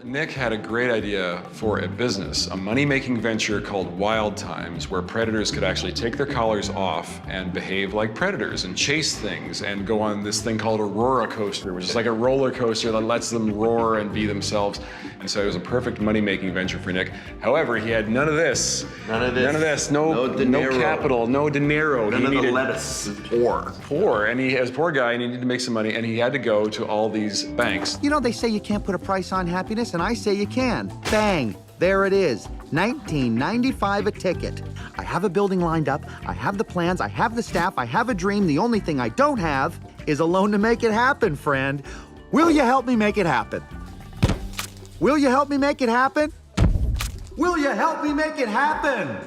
Nick had a great idea for a business, a money-making venture called Wild Times, where predators could actually take their collars off and behave like predators and chase things and go on this thing called a roller coaster, which is like a roller coaster that lets them roar and be themselves. And so it was a perfect money-making venture for Nick. However, he had none of this. None of this. None of this. No capital, no dinero. None of the lettuce. Poor. And he was a poor guy and he needed to make some money and he had to go to all these banks. You know, they say you can't put a price on happiness, and I say you can. Bang, there it is, $19.95 a ticket. I have a building lined up, I have the plans, I have the staff, I have a dream. The only thing I don't have is a loan to make it happen, friend. Will you help me make it happen? Will you help me make it happen? Will you help me make it happen?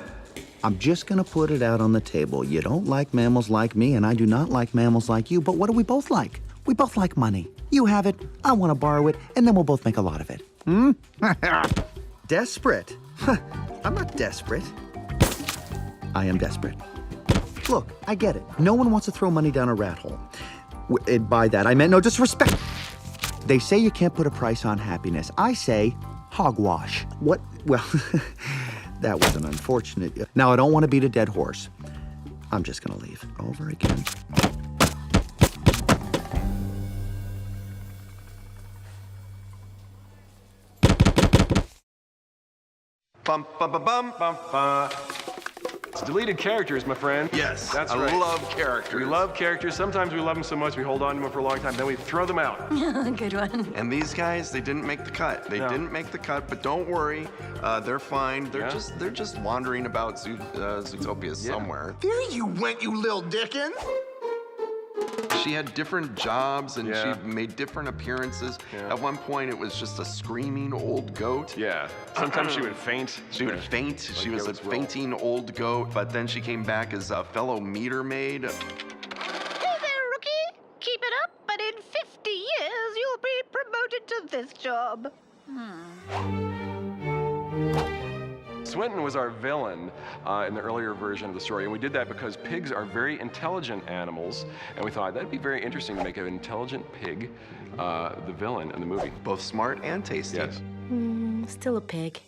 I'm just gonna put it out on the table. You don't like mammals like me, and I do not like mammals like you, but what do we both like? We both like money. You have it, I want to borrow it, and then we'll both make a lot of it. Desperate? I'm not desperate. I am desperate. Look, I get it. No one wants to throw money down a rat hole. By that, I meant no disrespect. They say you can't put a price on happiness. I say hogwash. What? Well, that was an unfortunate... Now, I don't want to beat a dead horse. I'm just going to leave. Over again. Bum, bum, bum, bum, bum, bum. It's deleted characters, my friend. Yes, that's I right. love characters. We love characters. Sometimes we love them so much we hold on to them for a long time, then we throw them out. Good one. And these guys, they didn't make the cut. They didn't make the cut, but don't worry, they're fine. They're just wandering about Zootopia somewhere. There you went, you little Dickens. She had different jobs and she made different appearances. At one point, it was just a screaming old goat. Yeah. Sometimes she would faint. She would faint. She was a fainting old goat, but then she came back as a fellow meter maid. Hey there, rookie. Keep it up, but in 50 years, you'll be promoted to this job. Swinton was our villain in the earlier version of the story, and we did that because pigs are very intelligent animals, and we thought that'd be very interesting to make an intelligent pig the villain in the movie. Both smart and tasty. Yes. Still a pig.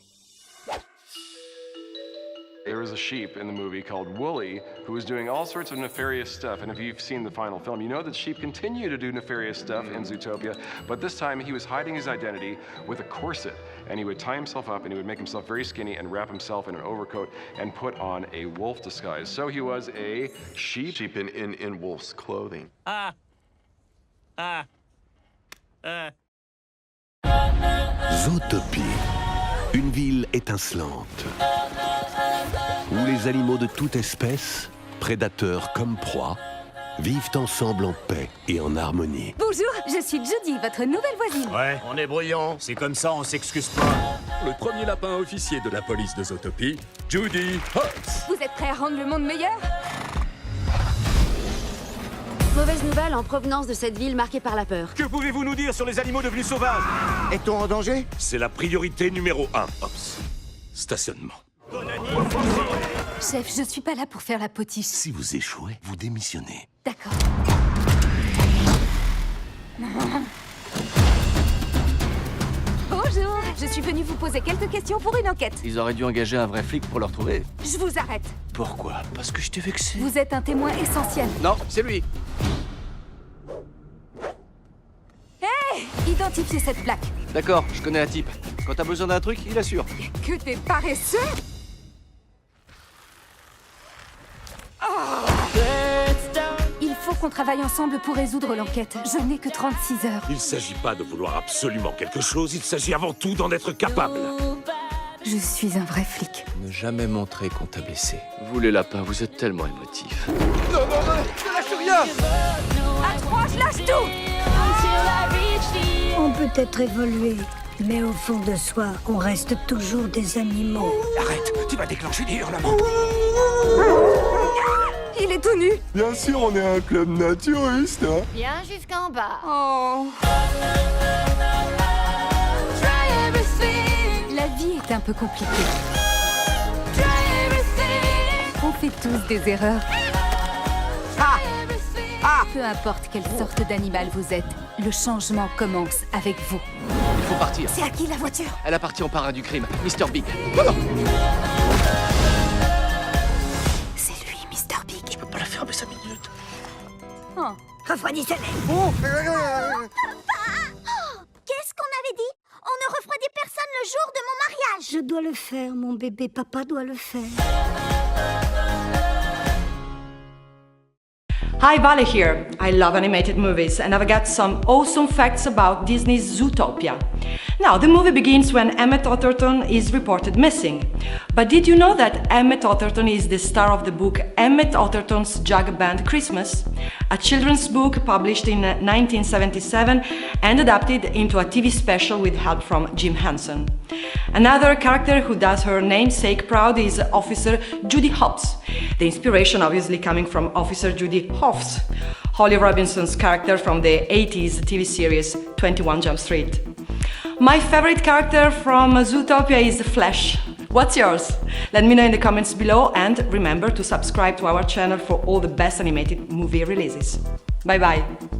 There was a sheep in the movie called Wooly who was doing all sorts of nefarious stuff. And if you've seen the final film, you know that sheep continue to do nefarious stuff in Zootopia. But this time he was hiding his identity with a corset. And he would tie himself up and he would make himself very skinny and wrap himself in an overcoat and put on a wolf disguise. So he was a sheep. Sheep in wolf's clothing. Zootopie, une ville étincelante, où les animaux de toute espèce, prédateurs comme proies, vivent ensemble en paix et en harmonie. Bonjour, je suis Judy, votre nouvelle voisine. Ouais, on est brouillon. C'est comme ça, on s'excuse pas. Le premier lapin officier de la police de Zootopie, Judy Hutz. Vous êtes prêts à rendre le monde meilleur? Mauvaise nouvelle en provenance de cette ville marquée par la peur. Que pouvez-vous nous dire sur les animaux devenus sauvages? Est-on en danger? C'est la priorité numéro 1, Ops. Stationnement. Chef, je suis pas là pour faire la potiche. Si vous échouez, vous démissionnez. D'accord. Bonjour, je suis venue vous poser quelques questions pour une enquête. Ils auraient dû engager un vrai flic pour le retrouver. Je vous arrête. Pourquoi? Parce que je t'ai vexé. Vous êtes un témoin essentiel. Non, c'est lui. Hé, identifiez cette plaque. D'accord, je connais un type. Quand t'as besoin d'un truc, il assure. Que t'es paresseux. Il faut qu'on travaille ensemble pour résoudre l'enquête. Je n'ai que 36 heures. Il ne s'agit pas de vouloir absolument quelque chose, il s'agit avant tout d'en être capable. Je suis un vrai flic. Ne jamais montrer qu'on t'a blessé. Vous les lapins, vous êtes tellement émotifs. Non, ne lâche rien. À 3, je lâche tout. On peut être évolué, mais au fond de soi, on reste toujours des animaux. Arrête, tu vas déclencher des hurlements. Il est tout nu. Bien sûr, on est un club naturiste. Hein. Bien jusqu'en bas. Oh. La vie est un peu compliquée. On fait tous des erreurs. Peu importe quelle sorte d'animal vous êtes, le changement commence avec vous. faut partir. C'est à qui la voiture? Elle appartient au parrain du crime, Mr. Big. Oh non! C'est lui, Mr. Big. Je peux pas la fermer 5 minutes. Oh. Refroidissez-les. Qu'est-ce qu'on avait dit? On ne refroidit personne le jour de mon mariage. Je dois le faire, mon bébé. Papa doit le faire. Hi, Vale here. I love animated movies and I've got some awesome facts about Disney's Zootopia. Now, the movie begins when Emmett Otterton is reported missing. But did you know that Emmett Otterton is the star of the book Emmett Otterton's Jug Band Christmas? A children's book published in 1977 and adapted into a TV special with help from Jim Henson. Another character who does her namesake proud is Officer Judy Hopps. The inspiration obviously coming from Officer Judy Hopps, Holly Robinson's character from the 80s TV series 21 Jump Street. My favorite character from Zootopia is Flash. What's yours? Let me know in the comments below and remember to subscribe to our channel for all the best animated movie releases. Bye bye!